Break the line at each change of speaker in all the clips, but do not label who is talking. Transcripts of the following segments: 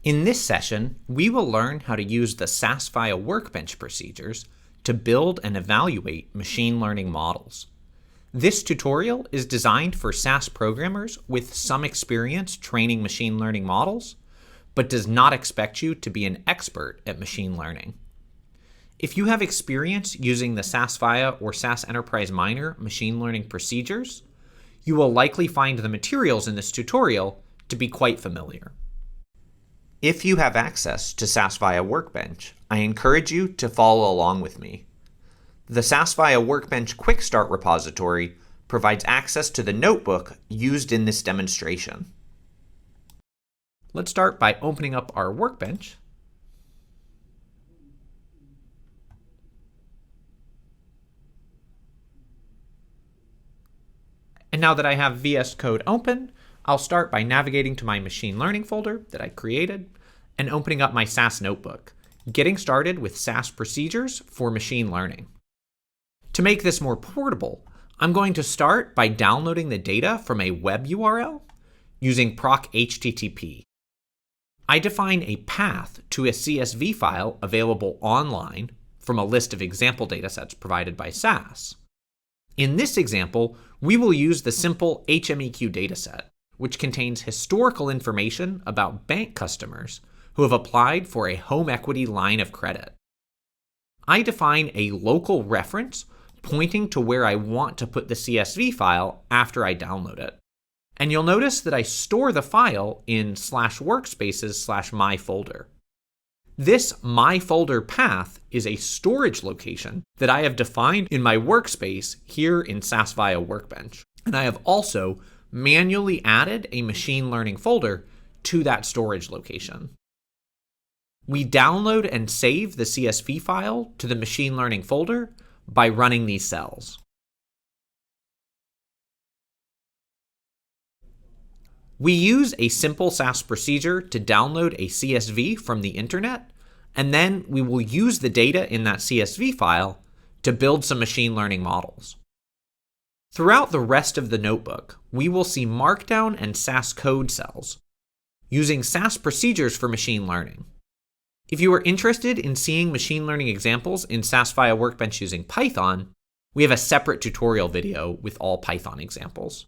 In this session, we will learn how to use the SAS Viya Workbench procedures to build and evaluate machine learning models. This tutorial is designed for SAS programmers with some experience training machine learning models, but does not expect you to be an expert at machine learning. If you have experience using the SAS Viya or SAS Enterprise Minor machine learning procedures, you will likely find the materials in this tutorial to be quite familiar. If you have access to SAS Viya Workbench, I encourage you to follow along with me. The SAS Viya Workbench Quick Start repository provides access to the notebook used in this demonstration. Let's start by opening up our workbench. And now that I have VS Code open, I'll start by navigating to my machine learning folder that I created and opening up my SAS notebook, getting started with SAS Procedures for machine learning. To make this more portable, I'm going to start by downloading the data from a web URL using proc_http. I define a path to a CSV file available online from a list of example datasets provided by SAS. In this example, we will use the simple HMEQ dataset, which contains historical information about bank customers who have applied for a home equity line of credit. I define a local reference pointing to where I want to put the CSV file after I download it. And you'll notice that I store the file in /workspaces/my folder. This my folder path is a storage location that I have defined in my workspace here in SAS Viya Workbench. And I have also manually added a machine learning folder to that storage location. We download and save the CSV file to the machine learning folder by running these cells. We use a simple SAS procedure to download a CSV from the internet, and then we will use the data in that CSV file to build some machine learning models. Throughout the rest of the notebook, we will see Markdown and SAS code cells, using SAS procedures for machine learning. If you are interested in seeing machine learning examples in SAS Viya Workbench using Python, we have a separate tutorial video with all Python examples.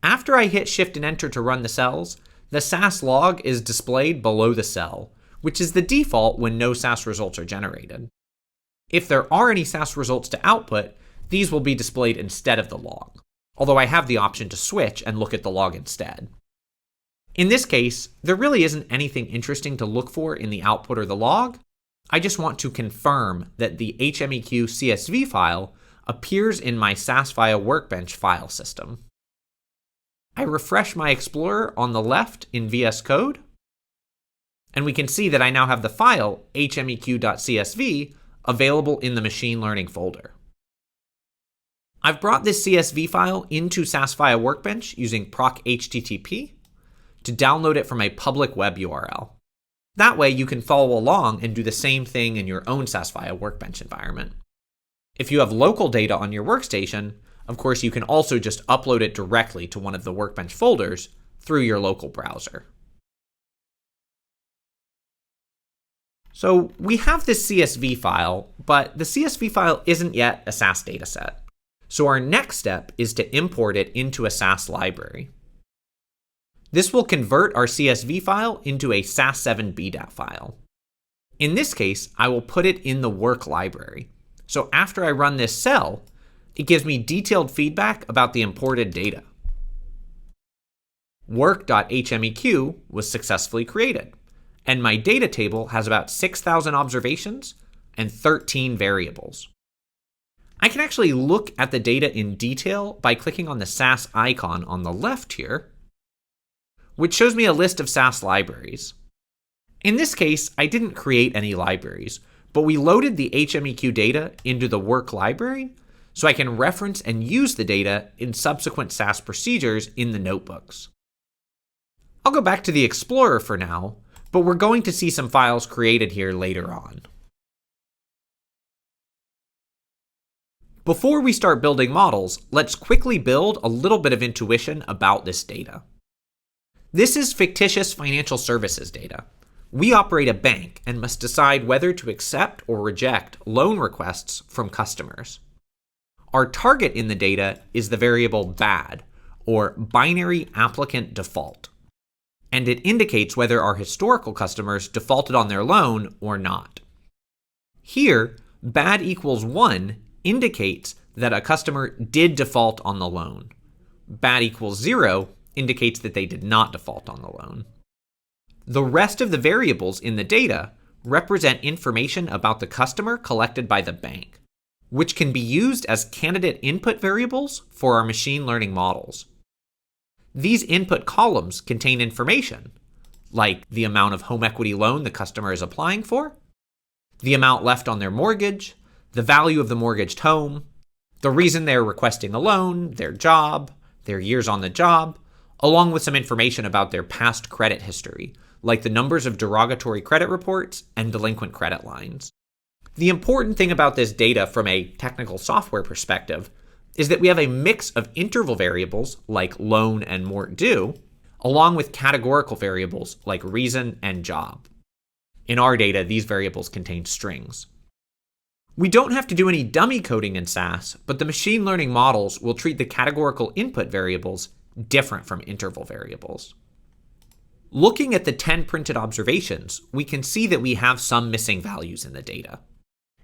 After I hit Shift and Enter to run the cells, the SAS log is displayed below the cell, which is the default when no SAS results are generated. If there are any SAS results to output, these will be displayed instead of the log, although I have the option to switch and look at the log instead. In this case, there really isn't anything interesting to look for in the output or the log. I just want to confirm that the HMEQ CSV file appears in my SAS Viya Workbench file system. I refresh my Explorer on the left in VS Code, and we can see that I now have the file hmeq.csv available in the machine learning folder. I've brought this CSV file into SAS Viya Workbench using proc_http to download it from a public web URL. That way you can follow along and do the same thing in your own SAS Viya Workbench environment. If you have local data on your workstation, of course you can also just upload it directly to one of the Workbench folders through your local browser. So we have this CSV file, but the CSV file isn't yet a SAS dataset. So our next step is to import it into a SAS library. This will convert our CSV file into a SAS7 BDAT file. In this case, I will put it in the work library. So after I run this cell, it gives me detailed feedback about the imported data. Work.hmeq was successfully created, and my data table has about 6,000 observations and 13 variables. I can actually look at the data in detail by clicking on the SAS icon on the left here, which shows me a list of SAS libraries. In this case, I didn't create any libraries, but we loaded the HMEQ data into the work library so I can reference and use the data in subsequent SAS procedures in the notebooks. I'll go back to the Explorer for now, but we're going to see some files created here later on. Before we start building models, let's quickly build a little bit of intuition about this data. This is fictitious financial services data. We operate a bank and must decide whether to accept or reject loan requests from customers. Our target in the data is the variable BAD, or binary applicant default, and it indicates whether our historical customers defaulted on their loan or not. Here, BAD equals 1 indicates that a customer did default on the loan. BAD equals 0 indicates that they did not default on the loan. The rest of the variables in the data represent information about the customer collected by the bank, which can be used as candidate input variables for our machine learning models. These input columns contain information, like the amount of home equity loan the customer is applying for, the amount left on their mortgage, the value of the mortgaged home, the reason they're requesting a loan, their job, their years on the job, along with some information about their past credit history, like the numbers of derogatory credit reports and delinquent credit lines. The important thing about this data from a technical software perspective is that we have a mix of interval variables like loan and mort due, along with categorical variables like reason and job. In our data, these variables contain strings. We don't have to do any dummy coding in SAS, but the machine learning models will treat the categorical input variables different from interval variables. Looking at the 10 printed observations, we can see that we have some missing values in the data.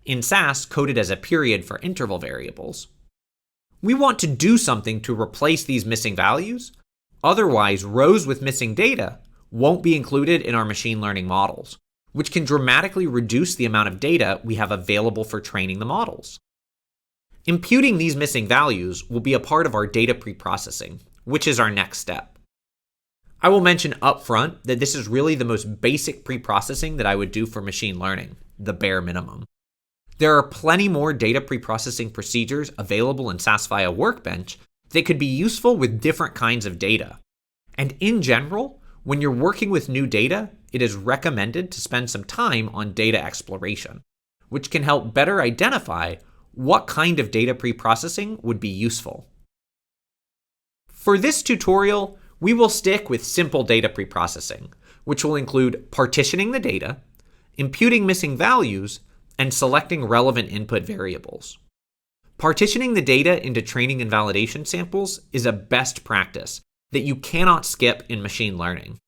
In SAS, coded as a period for interval variables. We want to do something to replace these missing values, otherwise rows with missing data won't be included in our machine learning models, which can dramatically reduce the amount of data we have available for training the models. Imputing these missing values will be a part of our data preprocessing, which is our next step. I will mention up front that this is really the most basic preprocessing that I would do for machine learning, the bare minimum. There are plenty more data preprocessing procedures available in SAS Viya Workbench that could be useful with different kinds of data. And in general, when you're working with new data, it is recommended to spend some time on data exploration, which can help better identify what kind of data preprocessing would be useful. For this tutorial, we will stick with simple data preprocessing, which will include partitioning the data, imputing missing values, and selecting relevant input variables. Partitioning the data into training and validation samples is a best practice that you cannot skip in machine learning.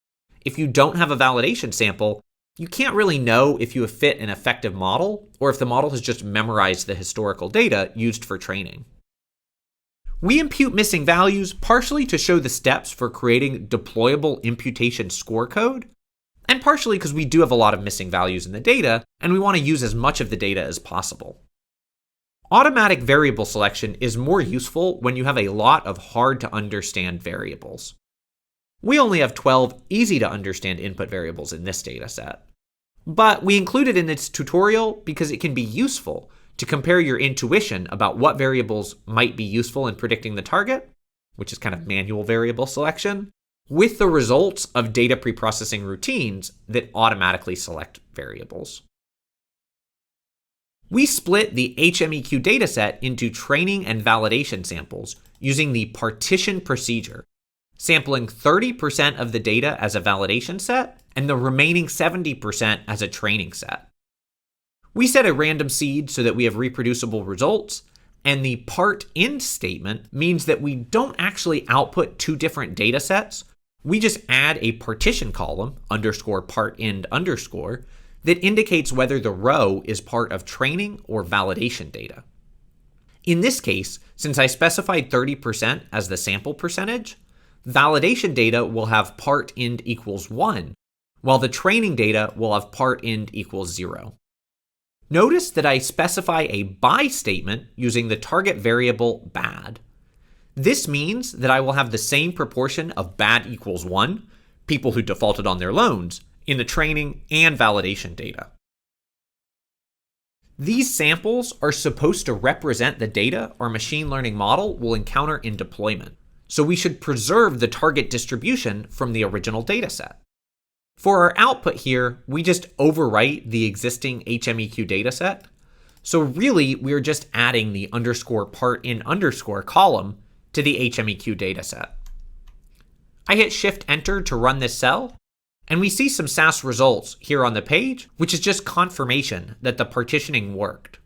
If you don't have a validation sample, you can't really know if you have fit an effective model or if the model has just memorized the historical data used for training. We impute missing values partially to show the steps for creating deployable imputation score code, and partially because we do have a lot of missing values in the data, and we want to use as much of the data as possible. Automatic variable selection is more useful when you have a lot of hard-to-understand variables. We only have 12 easy-to-understand input variables in this dataset. But we include it in this tutorial because it can be useful to compare your intuition about what variables might be useful in predicting the target, which is kind of manual variable selection, with the results of data preprocessing routines that automatically select variables. We split the HMEQ dataset into training and validation samples using the partition procedure, sampling 30% of the data as a validation set and the remaining 70% as a training set. We set a random seed so that we have reproducible results, and the part in statement means that we don't actually output two different data sets. We just add a partition column, _part_end_, that indicates whether the row is part of training or validation data. In this case, since I specified 30% as the sample percentage, validation data will have part end equals 1, while the training data will have part end equals 0. Notice that I specify a by statement using the target variable bad. This means that I will have the same proportion of bad equals 1, people who defaulted on their loans, in the training and validation data. These samples are supposed to represent the data our machine learning model will encounter in deployment, so we should preserve the target distribution from the original dataset. For our output here, we just overwrite the existing HMEQ dataset, so really we are just adding the _part in_ column to the HMEQ dataset. I hit Shift-Enter to run this cell, and we see some SAS results here on the page, which is just confirmation that the partitioning worked.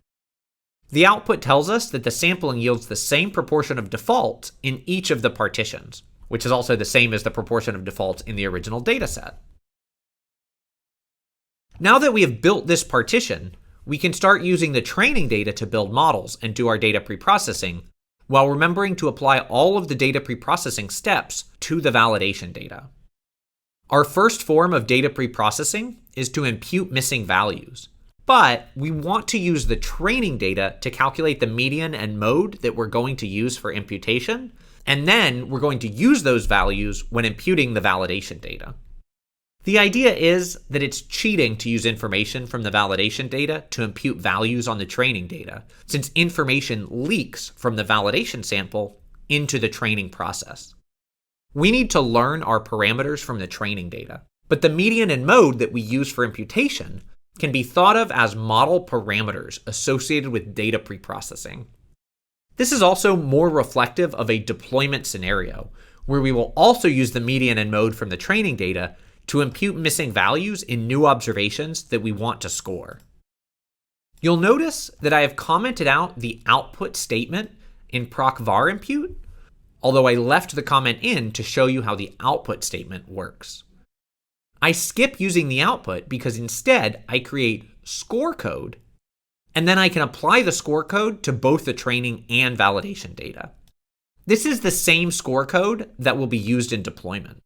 The output tells us that the sampling yields the same proportion of defaults in each of the partitions, which is also the same as the proportion of defaults in the original dataset. Now that we have built this partition, we can start using the training data to build models and do our data preprocessing, while remembering to apply all of the data preprocessing steps to the validation data. Our first form of data preprocessing is to impute missing values, but we want to use the training data to calculate the median and mode that we're going to use for imputation, and then we're going to use those values when imputing the validation data. The idea is that it's cheating to use information from the validation data to impute values on the training data, since information leaks from the validation sample into the training process. We need to learn our parameters from the training data, but the median and mode that we use for imputation can be thought of as model parameters associated with data preprocessing. This is also more reflective of a deployment scenario, where we will also use the median and mode from the training data to impute missing values in new observations that we want to score. You'll notice that I have commented out the output statement in proc_var impute, although I left the comment in to show you how the output statement works. I skip using the output because instead I create score code, and then I can apply the score code to both the training and validation data. This is the same score code that will be used in deployment.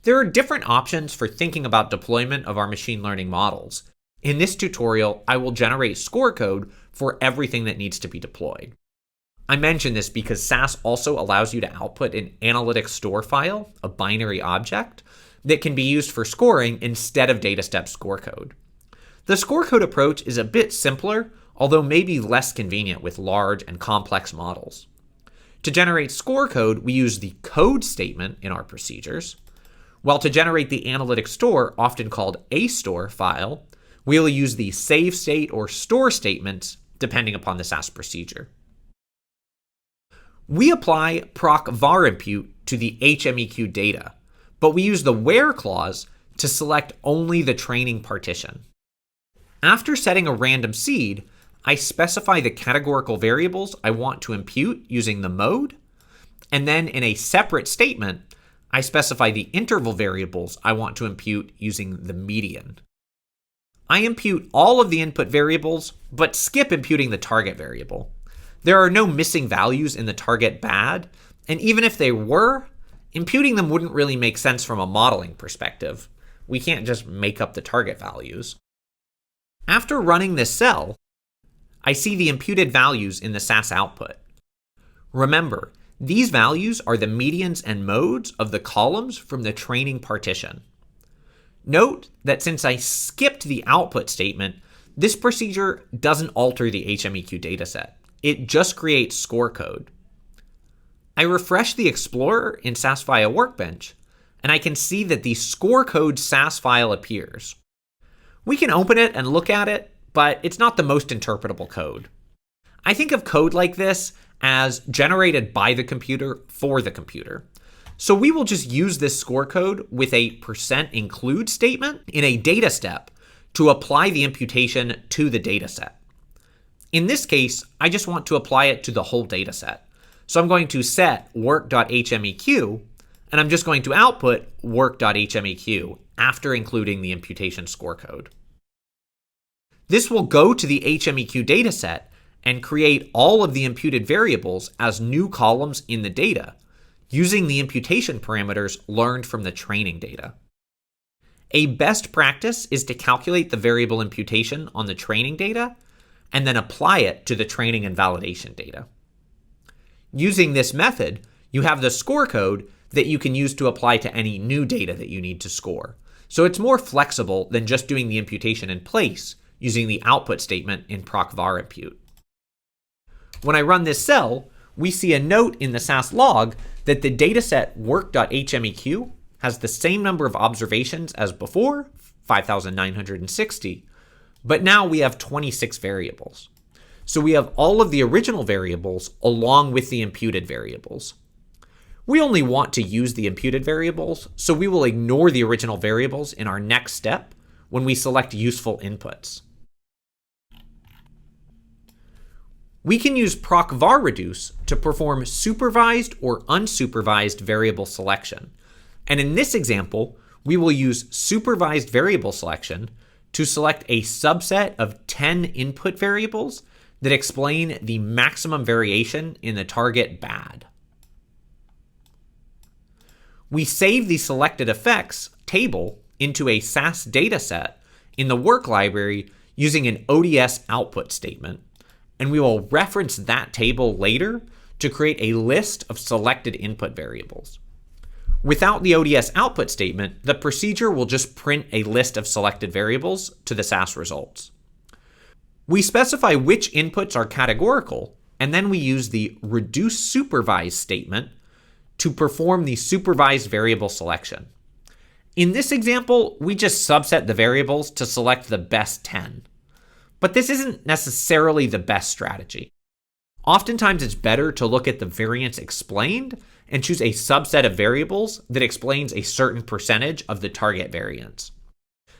There are different options for thinking about deployment of our machine learning models. In this tutorial, I will generate score code for everything that needs to be deployed. I mention this because SAS also allows you to output an analytic store file, a binary object, that can be used for scoring instead of data step score code. The score code approach is a bit simpler, although maybe less convenient with large and complex models. To generate score code, we use the code statement in our procedures, while to generate the analytic store, often called a store file, we'll use the save state or store statements depending upon the SAS procedure. We apply proc_var impute to the HMEQ data, but we use the where clause to select only the training partition. After setting a random seed, I specify the categorical variables I want to impute using the mode, and then in a separate statement, I specify the interval variables I want to impute using the median. I impute all of the input variables, but skip imputing the target variable. There are no missing values in the target bad, and even if they were, imputing them wouldn't really make sense from a modeling perspective. We can't just make up the target values. After running this cell, I see the imputed values in the SAS output. Remember, these values are the medians and modes of the columns from the training partition. Note that since I skipped the output statement, this procedure doesn't alter the HMEQ dataset. It just creates score code. I refresh the Explorer in SAS Viya Workbench, and I can see that the score code SAS file appears. We can open it and look at it, but it's not the most interpretable code. I think of code like this as generated by the computer for the computer. So we will just use this score code with a %include statement in a data step to apply the imputation to the data set. In this case, I just want to apply it to the whole data set. So I'm going to set work.hmeq, and I'm just going to output work.hmeq after including the imputation score code. This will go to the HMEQ dataset and create all of the imputed variables as new columns in the data, using the imputation parameters learned from the training data. A best practice is to calculate the variable imputation on the training data and then apply it to the training and validation data. Using this method, you have the score code that you can use to apply to any new data that you need to score. So it's more flexible than just doing the imputation in place using the output statement in proc_var impute. When I run this cell, we see a note in the SAS log that the dataset work.hmeq has the same number of observations as before, 5,960, but now we have 26 variables. So we have all of the original variables along with the imputed variables. We only want to use the imputed variables, so we will ignore the original variables in our next step when we select useful inputs. We can use proc_var reduce to perform supervised or unsupervised variable selection. And in this example, we will use supervised variable selection to select a subset of 10 input variables that explain the maximum variation in the target bad. We save the selected effects table into a SAS dataset in the work library using an ODS output statement, and we will reference that table later to create a list of selected input variables. Without the ODS output statement, the procedure will just print a list of selected variables to the SAS results. We specify which inputs are categorical, and then we use the reduce supervised statement to perform the supervised variable selection. In this example, we just subset the variables to select the best 10. But this isn't necessarily the best strategy. Oftentimes, it's better to look at the variance explained and choose a subset of variables that explains a certain percentage of the target variance.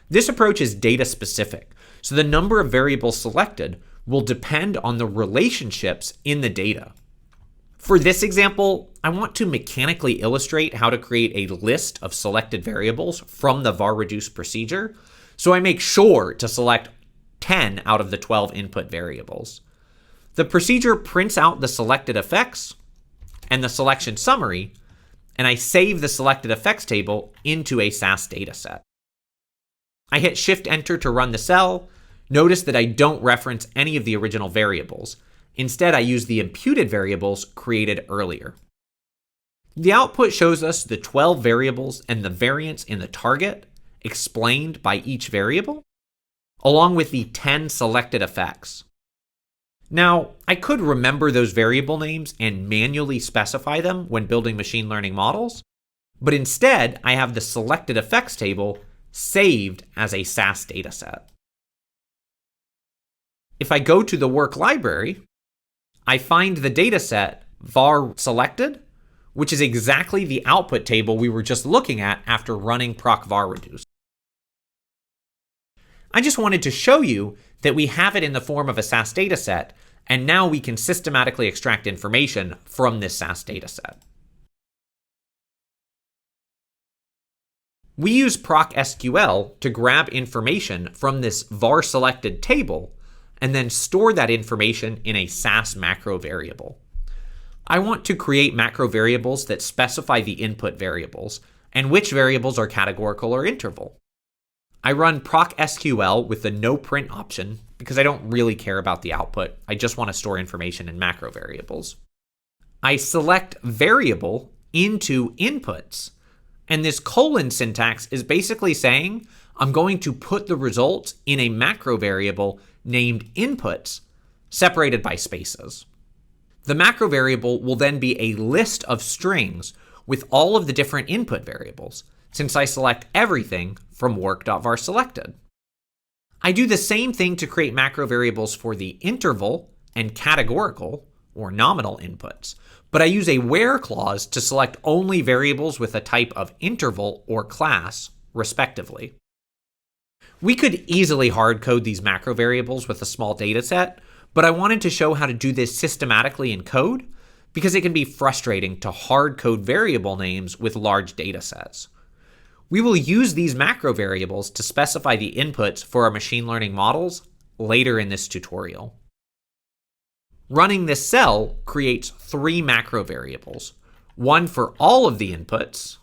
This approach is data specific, so the number of variables selected will depend on the relationships in the data. For this example, I want to mechanically illustrate how to create a list of selected variables from the var reduce procedure, so I make sure to select 10 out of the 12 input variables. The procedure prints out the selected effects and the selection summary, and I save the selected effects table into a SAS dataset. I hit Shift-Enter to run the cell. Notice that I don't reference any of the original variables. Instead, I use the imputed variables created earlier. The output shows us the 12 variables and the variance in the target explained by each variable, along with the 10 selected effects. Now, I could remember those variable names and manually specify them when building machine learning models, but instead, I have the selected effects table saved as a SAS dataset. If I go to the work library, I find the dataset var selected, which is exactly the output table we were just looking at after running proc_var reduce. I just wanted to show you that we have it in the form of a SAS dataset, and now we can systematically extract information from this SAS dataset. We use procSQL to grab information from this var selected table and then store that information in a SAS macro variable. I want to create macro variables that specify the input variables and which variables are categorical or interval. I run procSQL with the no print option because I don't really care about the output. I just want to store information in macro variables. I select variable into inputs, and this colon syntax is basically saying I'm going to put the results in a macro variable named inputs, separated by spaces. The macro variable will then be a list of strings with all of the different input variables, since I select everything from work.var selected. I do the same thing to create macro variables for the interval and categorical or nominal inputs, but I use a where clause to select only variables with a type of interval or class, respectively. We could easily hard code these macro variables with a small data set, but I wanted to show how to do this systematically in code because it can be frustrating to hard code variable names with large data sets. We will use these macro variables to specify the inputs for our machine learning models later in this tutorial. Running this cell creates 3 macro variables, one for all of the inputs,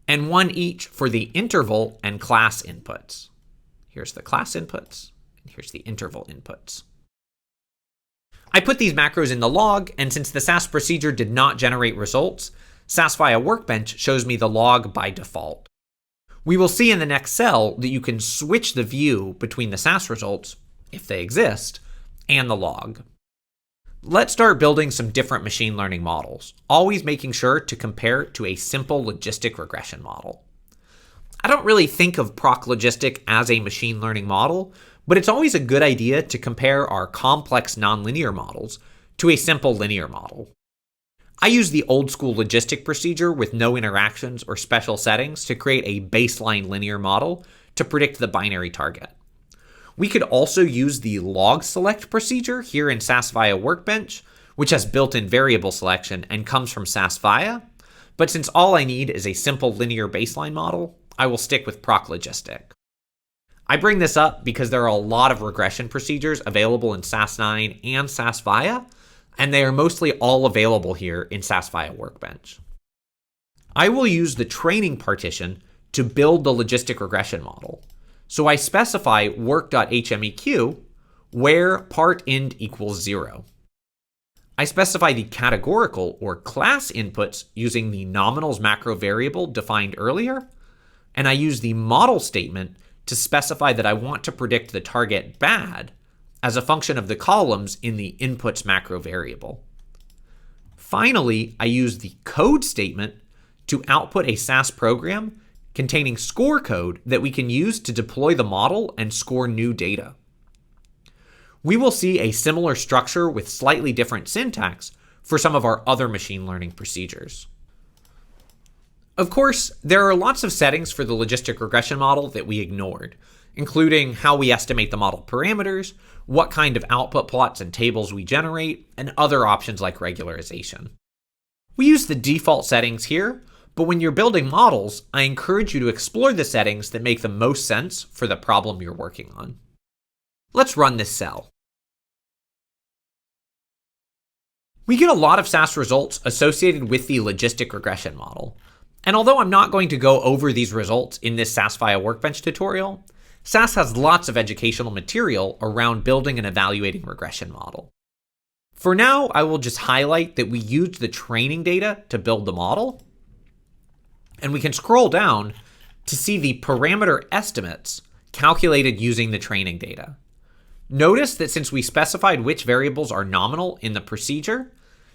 and one each for the interval and class inputs. Here's the class inputs, and here's the interval inputs. I put these macros in the log, and since the SAS procedure did not generate results, SAS Viya Workbench shows me the log by default. We will see in the next cell that you can switch the view between the SAS results, if they exist, and the log. Let's start building some different machine learning models, always making sure to compare to a simple logistic regression model. I don't really think of Logistic as a machine learning model, but it's always a good idea to compare our complex nonlinear models to a simple linear model. I use the old school logistic procedure with no interactions or special settings to create a baseline linear model to predict the binary target. We could also use the log select procedure here in SAS Viya Workbench, which has built-in variable selection and comes from SAS Viya, but since all I need is a simple linear baseline model, I will stick with Logistic. I bring this up because there are a lot of regression procedures available in SAS 9 and SAS Viya, and they are mostly all available here in SAS Viya Workbench. I will use the training partition to build the logistic regression model. So I specify work.hmeq where part_int equals 0. I specify the categorical or class inputs using the nominals macro variable defined earlier, and I use the model statement to specify that I want to predict the target bad as a function of the columns in the inputs macro variable. Finally, I use the code statement to output a SAS program containing score code that we can use to deploy the model and score new data. We will see a similar structure with slightly different syntax for some of our other machine learning procedures. Of course, there are lots of settings for the logistic regression model that we ignored, including how we estimate the model parameters, what kind of output plots and tables we generate, and other options like regularization. We use the default settings here, but when you're building models, I encourage you to explore the settings that make the most sense for the problem you're working on. Let's run this cell. We get a lot of SAS results associated with the logistic regression model. And although I'm not going to go over these results in this SAS Viya Workbench tutorial, SAS has lots of educational material around building and evaluating regression model. For now, I will just highlight that we used the training data to build the model, and we can scroll down to see the parameter estimates calculated using the training data. Notice that since we specified which variables are nominal in the procedure,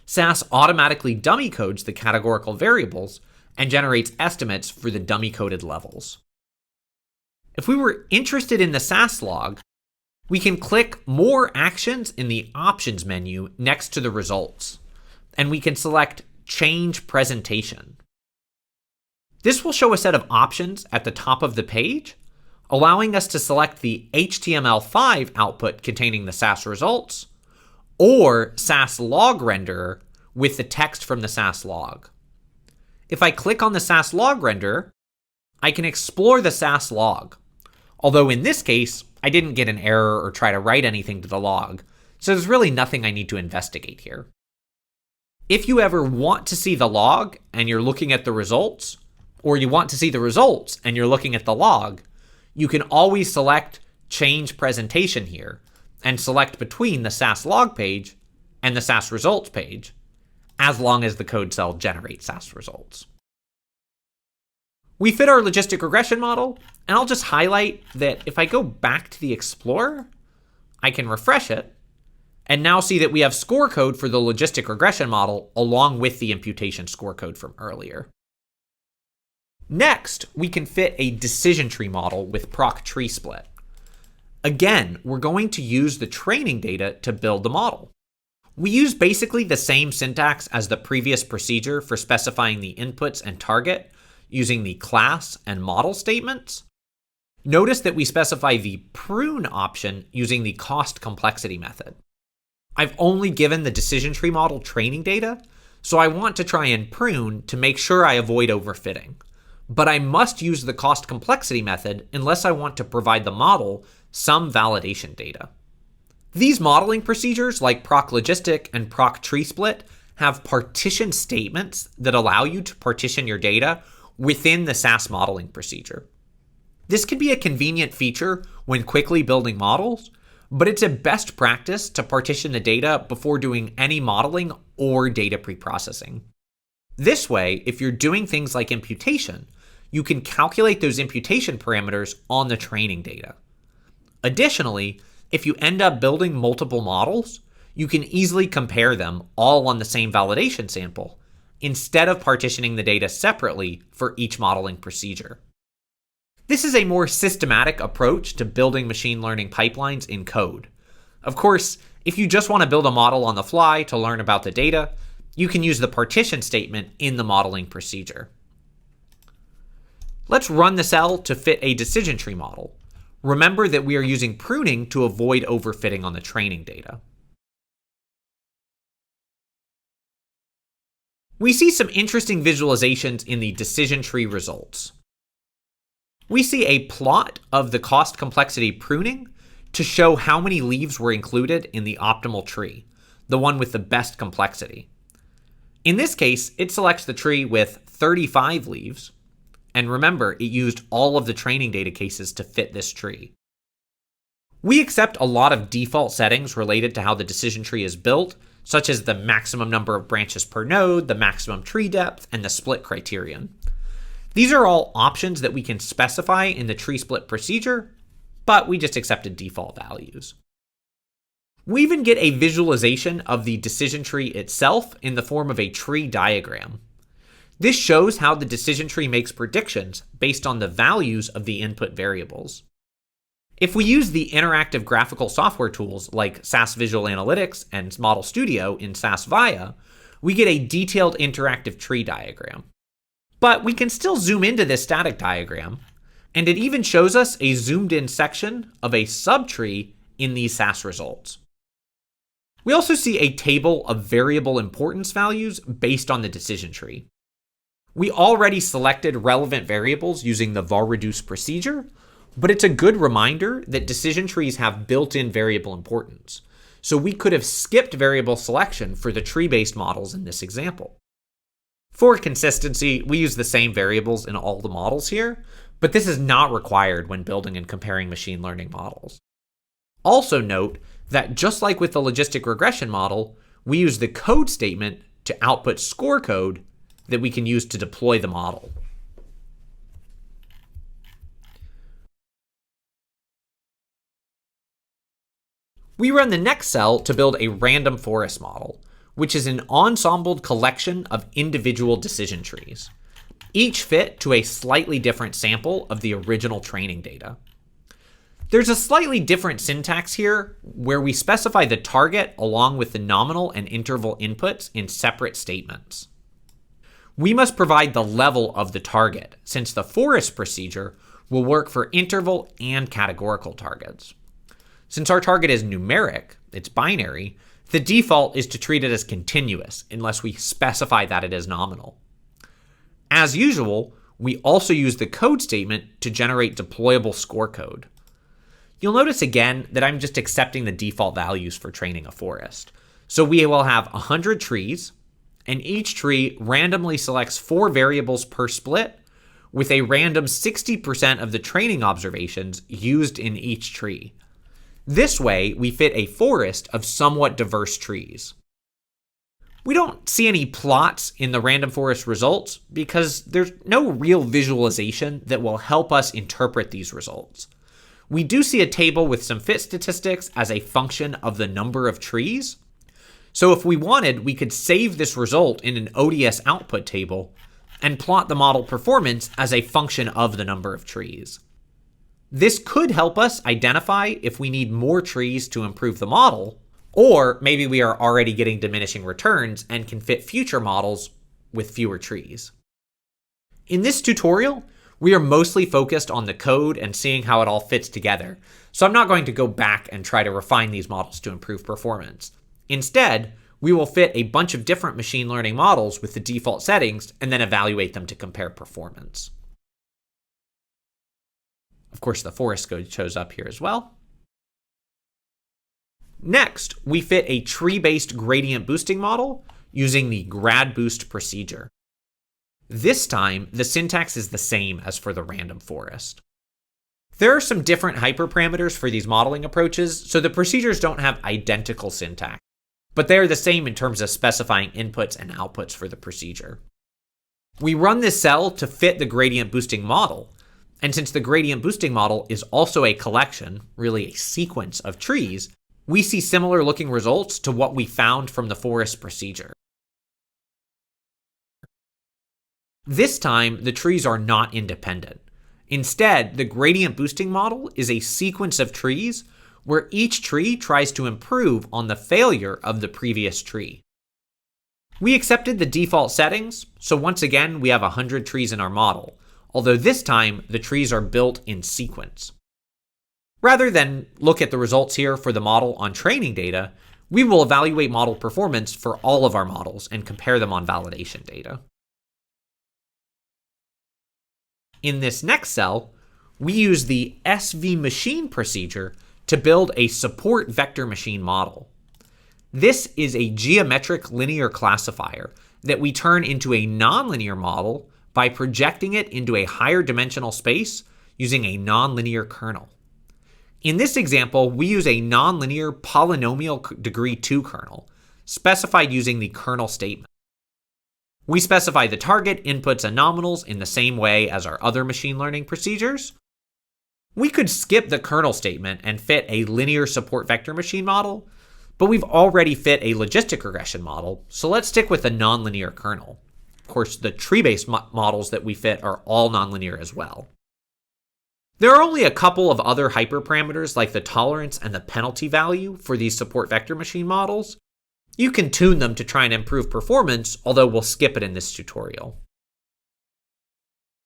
SAS automatically dummy codes the categorical variables and generates estimates for the dummy coded levels. If we were interested in the SAS log, we can click More Actions in the Options menu next to the results, and we can select Change Presentation. This will show a set of options at the top of the page, allowing us to select the HTML5 output containing the SAS results, or SAS log renderer with the text from the SAS log. If I click on the SAS log renderer, I can explore the SAS log, although in this case, I didn't get an error or try to write anything to the log, so there's really nothing I need to investigate here. If you ever want to see the log and you're looking at the results, or you want to see the results and you're looking at the log, you can always select Change Presentation here and select between the SAS log page and the SAS results page, as long as the code cell generates SAS results. We fit our logistic regression model, and I'll just highlight that if I go back to the Explorer, I can refresh it, and now see that we have score code for the logistic regression model along with the imputation score code from earlier. Next, we can fit a decision tree model with proc tree split. Again, we're going to use the training data to build the model. We use basically the same syntax as the previous procedure for specifying the inputs and target using the class and model statements. Notice that we specify the prune option using the cost complexity method. I've only given the decision tree model training data, so I want to try and prune to make sure I avoid overfitting. But I must use the cost complexity method unless I want to provide the model some validation data. These modeling procedures like Logistic and proc tree split have partition statements that allow you to partition your data within the SAS modeling procedure. This can be a convenient feature when quickly building models, but it's a best practice to partition the data before doing any modeling or data preprocessing. This way, if you're doing things like imputation, you can calculate those imputation parameters on the training data. Additionally, if you end up building multiple models, you can easily compare them all on the same validation sample, instead of partitioning the data separately for each modeling procedure. This is a more systematic approach to building machine learning pipelines in code. Of course, if you just want to build a model on the fly to learn about the data, you can use the partition statement in the modeling procedure. Let's run the cell to fit a decision tree model. Remember that we are using pruning to avoid overfitting on the training data. We see some interesting visualizations in the decision tree results. We see a plot of the cost complexity pruning to show how many leaves were included in the optimal tree, the one with the best complexity. In this case, it selects the tree with 35 leaves, and remember, it used all of the training data cases to fit this tree. We accept a lot of default settings related to how the decision tree is built, such as the maximum number of branches per node, the maximum tree depth, and the split criterion. These are all options that we can specify in the tree split procedure, but we just accepted default values. We even get a visualization of the decision tree itself in the form of a tree diagram. This shows how the decision tree makes predictions based on the values of the input variables. If we use the interactive graphical software tools like SAS Visual Analytics and Model Studio in SAS Viya, we get a detailed interactive tree diagram. But we can still zoom into this static diagram, and it even shows us a zoomed in section of a subtree in these SAS results. We also see a table of variable importance values based on the decision tree. We already selected relevant variables using the var-reduce procedure, but it's a good reminder that decision trees have built-in variable importance. So we could have skipped variable selection for the tree-based models in this example. For consistency, we use the same variables in all the models here, but this is not required when building and comparing machine learning models. Also note that just like with the logistic regression model, we use the code statement to output score code that we can use to deploy the model. We run the next cell to build a random forest model, which is an ensembled collection of individual decision trees, each fit to a slightly different sample of the original training data. There's a slightly different syntax here where we specify the target along with the nominal and interval inputs in separate statements. We must provide the level of the target, since the forest procedure will work for interval and categorical targets. Since our target is numeric, it's binary, the default is to treat it as continuous unless we specify that it is nominal. As usual, we also use the code statement to generate deployable score code. You'll notice again that I'm just accepting the default values for training a forest. So we will have 100 trees, and each tree randomly selects 4 variables per split, with a random 60% of the training observations used in each tree. This way, we fit a forest of somewhat diverse trees. We don't see any plots in the random forest results because there's no real visualization that will help us interpret these results. We do see a table with some fit statistics as a function of the number of trees. So if we wanted, we could save this result in an ODS output table and plot the model performance as a function of the number of trees. This could help us identify if we need more trees to improve the model, or maybe we are already getting diminishing returns and can fit future models with fewer trees. In this tutorial, we are mostly focused on the code and seeing how it all fits together, so I'm not going to go back and try to refine these models to improve performance. Instead, we will fit a bunch of different machine learning models with the default settings and then evaluate them to compare performance. Of course, the forest code shows up here as well. Next, we fit a tree-based gradient boosting model using the grad boost procedure. This time, the syntax is the same as for the random forest. There are some different hyperparameters for these modeling approaches, so the procedures don't have identical syntax, but they are the same in terms of specifying inputs and outputs for the procedure. We run this cell to fit the gradient boosting model, and since the gradient boosting model is also a collection, really a sequence of trees, we see similar looking results to what we found from the forest procedure. This time, the trees are not independent. Instead, the gradient boosting model is a sequence of trees where each tree tries to improve on the failure of the previous tree. We accepted the default settings, so once again we have 100 trees in our model, although this time the trees are built in sequence. Rather than look at the results here for the model on training data, we will evaluate model performance for all of our models and compare them on validation data. In this next cell, we use the SV machine procedure to build a support vector machine model. This is a geometric linear classifier that we turn into a nonlinear model by projecting it into a higher dimensional space using a nonlinear kernel. In this example, we use a nonlinear polynomial degree 2 kernel, specified using the kernel statement. We specify the target, inputs, and nominals in the same way as our other machine learning procedures. We could skip the kernel statement and fit a linear support vector machine model, but we've already fit a logistic regression model, so let's stick with the nonlinear kernel. Of course, the tree-based models that we fit are all nonlinear as well. There are only a couple of other hyperparameters like the tolerance and the penalty value for these support vector machine models. You can tune them to try and improve performance, although we'll skip it in this tutorial.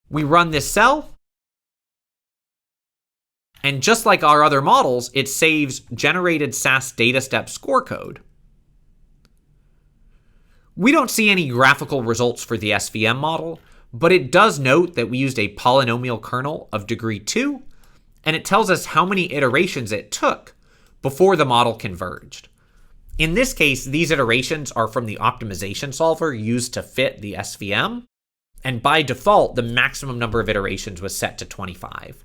We run this cell, and just like our other models, it saves generated SAS data step score code. We don't see any graphical results for the SVM model, but it does note that we used a polynomial kernel of degree 2, and it tells us how many iterations it took before the model converged. In this case, these iterations are from the optimization solver used to fit the SVM, and by default, the maximum number of iterations was set to 25.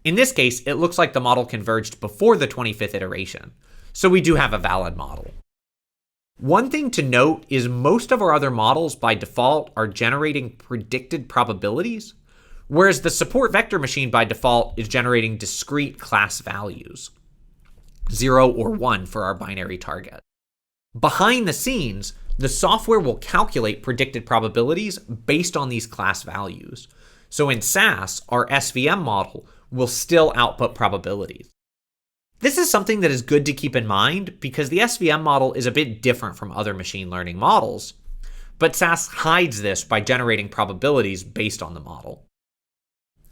In this case, it looks like the model converged before the 25th iteration, so we do have a valid model. One thing to note is most of our other models by default are generating predicted probabilities, whereas the support vector machine by default is generating discrete class values, 0 or 1 for our binary target. Behind the scenes, the software will calculate predicted probabilities based on these class values. So in SAS, our SVM model will still output probabilities. This is something that is good to keep in mind because the SVM model is a bit different from other machine learning models, but SAS hides this by generating probabilities based on the model.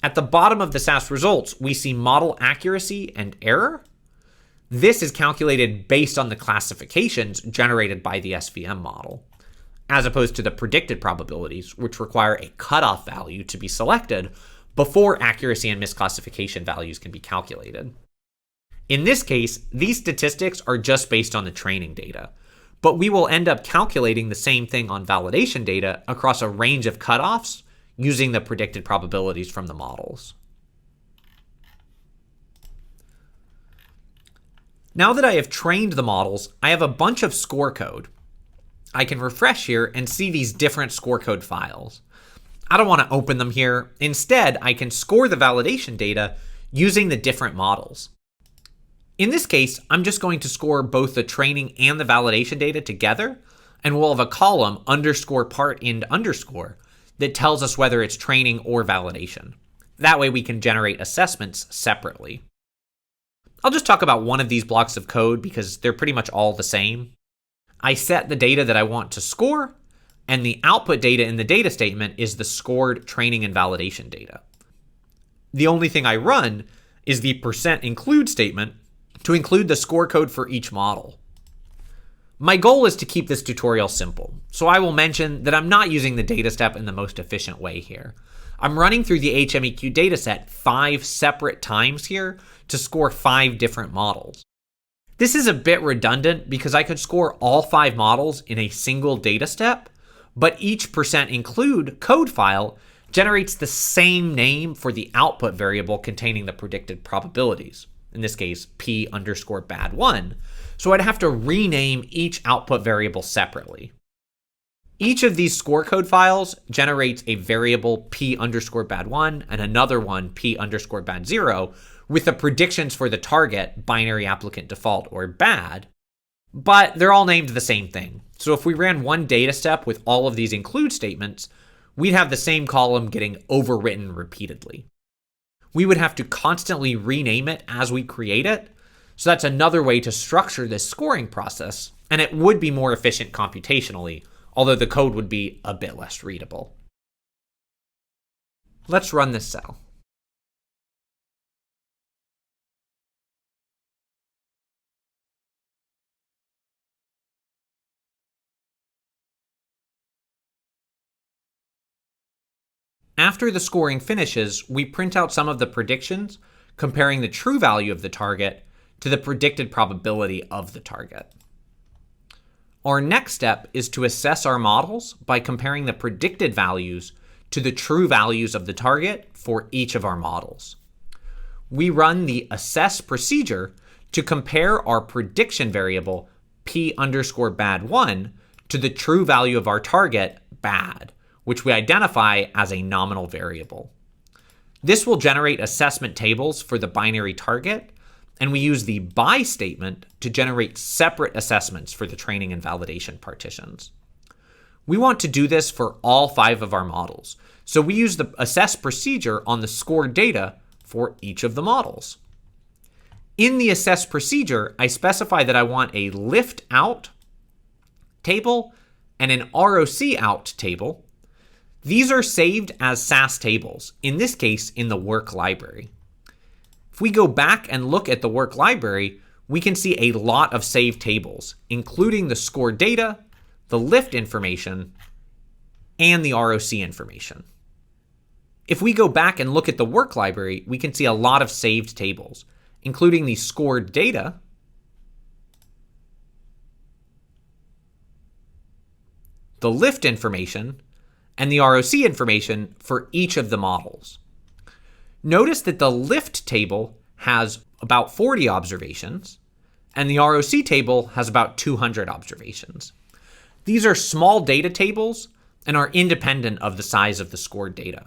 At the bottom of the SAS results, we see model accuracy and error. This is calculated based on the classifications generated by the SVM model, as opposed to the predicted probabilities, which require a cutoff value to be selected before accuracy and misclassification values can be calculated. In this case, these statistics are just based on the training data, but we will end up calculating the same thing on validation data across a range of cutoffs using the predicted probabilities from the models. Now that I have trained the models, I have a bunch of score code. I can refresh here and see these different score code files. I don't want to open them here. Instead, I can score the validation data using the different models. In this case, I'm just going to score both the training and the validation data together, and we'll have a column underscore part ind underscore that tells us whether it's training or validation. That way we can generate assessments separately. I'll just talk about one of these blocks of code because they're pretty much all the same. I set the data that I want to score, and the output data in the data statement is the scored training and validation data. The only thing I run is the %include statement to include the score code for each model. My goal is to keep this tutorial simple, so I will mention that I'm not using the data step in the most efficient way here. I'm running through the HMEQ dataset 5 separate times here to score 5 different models. This is a bit redundant because I could score all 5 models in a single data step, but each %include code file generates the same name for the output variable containing the predicted probabilities. In this case, p underscore bad1. So I'd have to rename each output variable separately. Each of these score code files generates a variable p underscore bad1 and another one p underscore bad0 with the predictions for the target, binary applicant default or bad, but they're all named the same thing. So if we ran one data step with all of these include statements, we'd have the same column getting overwritten repeatedly. We would have to constantly rename it as we create it. So that's another way to structure this scoring process, and it would be more efficient computationally, although the code would be a bit less readable. Let's run this cell. After the scoring finishes, we print out some of the predictions, comparing the true value of the target to the predicted probability of the target. Our next step is to assess our models by comparing the predicted values to the true values of the target for each of our models. We run the assess procedure to compare our prediction variable p_bad1 to the true value of our target, bad, which we identify as a nominal variable. This will generate assessment tables for the binary target, and we use the by statement to generate separate assessments for the training and validation partitions. We want to do this for all 5 of our models, so we use the assess procedure on the scored data for each of the models. In the assess procedure, I specify that I want a lift out table and an ROC out table. These are saved as SAS tables, in this case in the work library. If we go back and look at the work library, we can see a lot of saved tables, including the scored data, the lift information, and the ROC information. If we go back and look at the work library, we can see a lot of saved tables, including the scored data, the lift information, and the ROC information for each of the models. Notice that the lift table has about 40 observations, and the ROC table has about 200 observations. These are small data tables and are independent of the size of the scored data.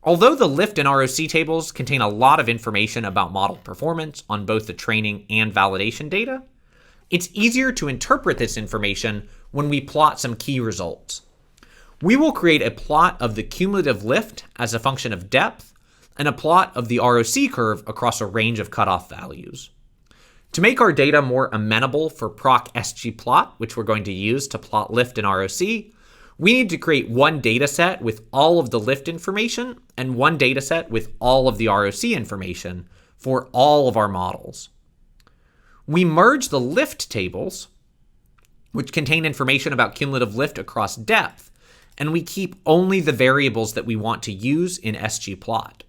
Although the lift and ROC tables contain a lot of information about model performance on both the training and validation data, it's easier to interpret this information when we plot some key results. We will create a plot of the cumulative lift as a function of depth and a plot of the ROC curve across a range of cutoff values. To make our data more amenable for proc SGplot, which we're going to use to plot lift and ROC, we need to create one data set with all of the lift information and one data set with all of the ROC information for all of our models. We merge the lift tables, which contain information about cumulative lift across depth, and we keep only the variables that we want to use in SGplot.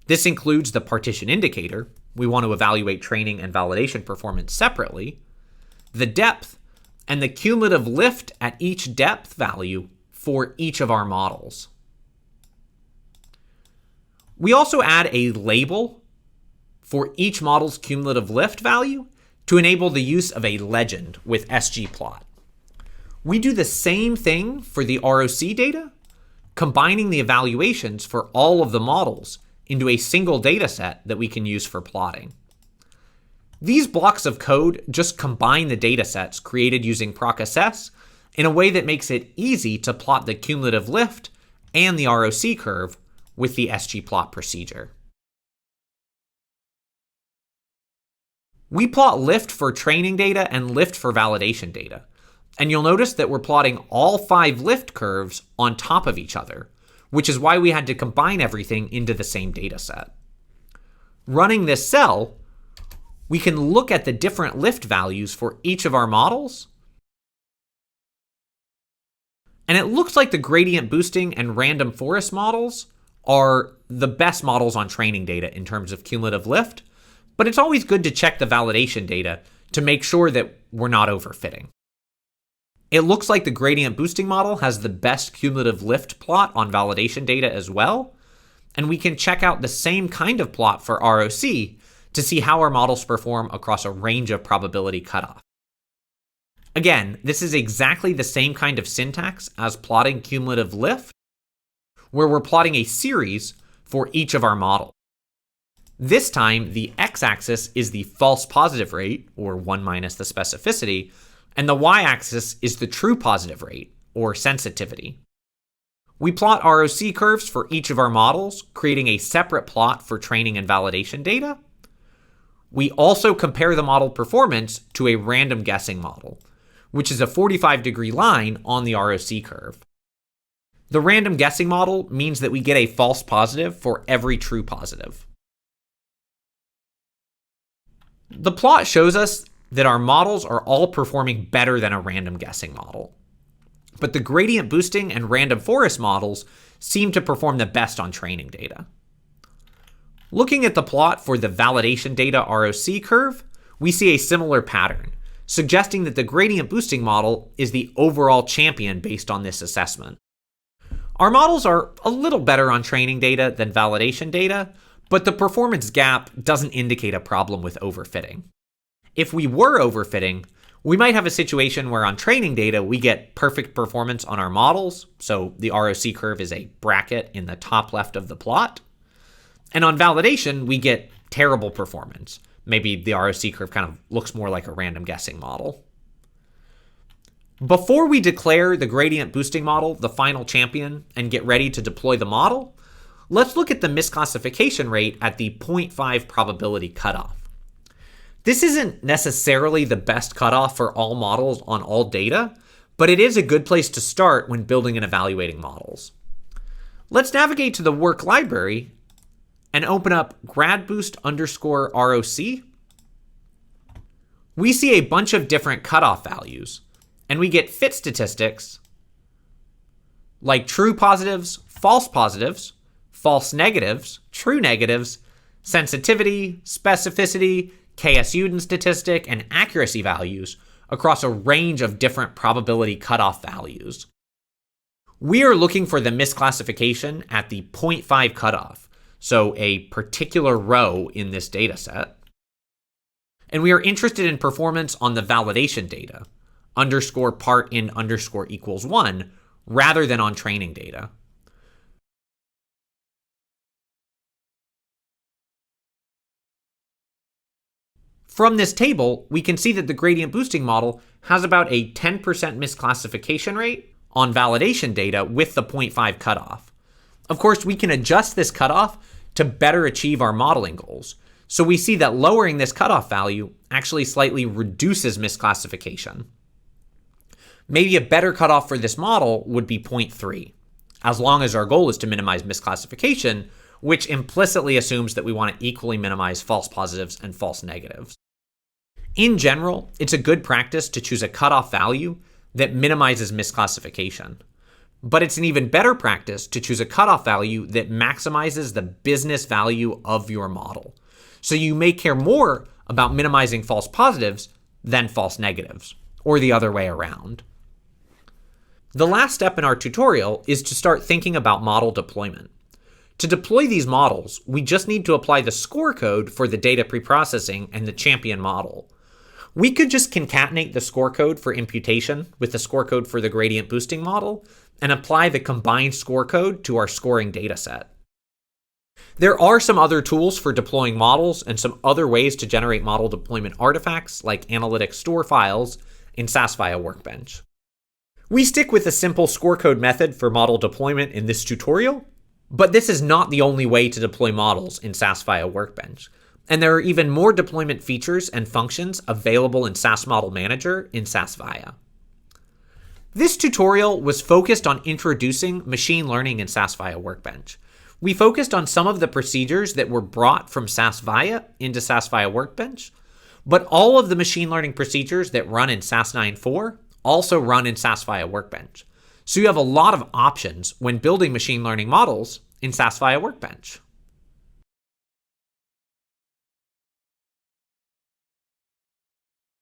This includes the partition indicator. We want to evaluate training and validation performance separately, the depth, and the cumulative lift at each depth value for each of our models. We also add a label for each model's cumulative lift value to enable the use of a legend with SGplot. We do the same thing for the ROC data, combining the evaluations for all of the models into a single data set that we can use for plotting. These blocks of code just combine the data sets created using proc_assess in a way that makes it easy to plot the cumulative lift and the ROC curve with the SGplot procedure. We plot lift for training data and lift for validation data, and you'll notice that we're plotting all 5 lift curves on top of each other, which is why we had to combine everything into the same data set. Running this cell, we can look at the different lift values for each of our models, and it looks like the gradient boosting and random forest models are the best models on training data in terms of cumulative lift, but it's always good to check the validation data to make sure that we're not overfitting. It looks like the gradient boosting model has the best cumulative lift plot on validation data as well, and we can check out the same kind of plot for ROC to see how our models perform across a range of probability cutoff. Again, this is exactly the same kind of syntax as plotting cumulative lift, where we're plotting a series for each of our models. This time, the x-axis is the false positive rate, or 1 minus the specificity, and the y-axis is the true positive rate, or sensitivity. We plot ROC curves for each of our models, creating a separate plot for training and validation data. We also compare the model performance to a random guessing model. which is a 45-degree line on the ROC curve. The random guessing model means that we get a false positive for every true positive. The plot shows us that our models are all performing better than a random guessing model. But the gradient boosting and random forest models seem to perform the best on training data. Looking at the plot for the validation data ROC curve, we see a similar pattern, suggesting that the gradient boosting model is the overall champion based on this assessment. Our models are a little better on training data than validation data, but the performance gap doesn't indicate a problem with overfitting. If we were overfitting, we might have a situation where on training data we get perfect performance on our models, so the ROC curve is a bracket in the top left of the plot. And on validation, we get terrible performance. Maybe the ROC curve kind of looks more like a random guessing model. Before we declare the gradient boosting model the final champion and get ready to deploy the model, let's look at the misclassification rate at the 0.5 probability cutoff. This isn't necessarily the best cutoff for all models on all data, but it is a good place to start when building and evaluating models. Let's navigate to the work library and open up gradboost_ROC. We see a bunch of different cutoff values, and we get fit statistics like true positives, false negatives, true negatives, sensitivity, specificity, KS-Uden statistic, and accuracy values across a range of different probability cutoff values. We are looking for the misclassification at the 0.5 cutoff, so a particular row in this data set. And we are interested in performance on the validation data, _part in _1, rather than on training data. From this table, we can see that the gradient boosting model has about a 10% misclassification rate on validation data with the 0.5 cutoff. Of course, we can adjust this cutoff to better achieve our modeling goals. So we see that lowering this cutoff value actually slightly reduces misclassification. Maybe a better cutoff for this model would be 0.3, as long as our goal is to minimize misclassification, which implicitly assumes that we want to equally minimize false positives and false negatives. In general, it's a good practice to choose a cutoff value that minimizes misclassification. But it's an even better practice to choose a cutoff value that maximizes the business value of your model. So you may care more about minimizing false positives than false negatives, or the other way around. The last step in our tutorial is to start thinking about model deployment. To deploy these models, we just need to apply the score code for the data preprocessing and the champion model. We could just concatenate the score code for imputation with the score code for the gradient boosting model and apply the combined score code to our scoring data set. There are some other tools for deploying models and some other ways to generate model deployment artifacts like analytic store files in SAS Viya Workbench. We stick with a simple score code method for model deployment in this tutorial, but this is not the only way to deploy models in SAS Viya Workbench. And there are even more deployment features and functions available in SAS Model Manager in SAS Viya. This tutorial was focused on introducing machine learning in SAS Viya Workbench. We focused on some of the procedures that were brought from SAS Viya into SAS Viya Workbench, but all of the machine learning procedures that run in SAS 9.4 also run in SAS Viya Workbench. So you have a lot of options when building machine learning models in SAS Viya Workbench.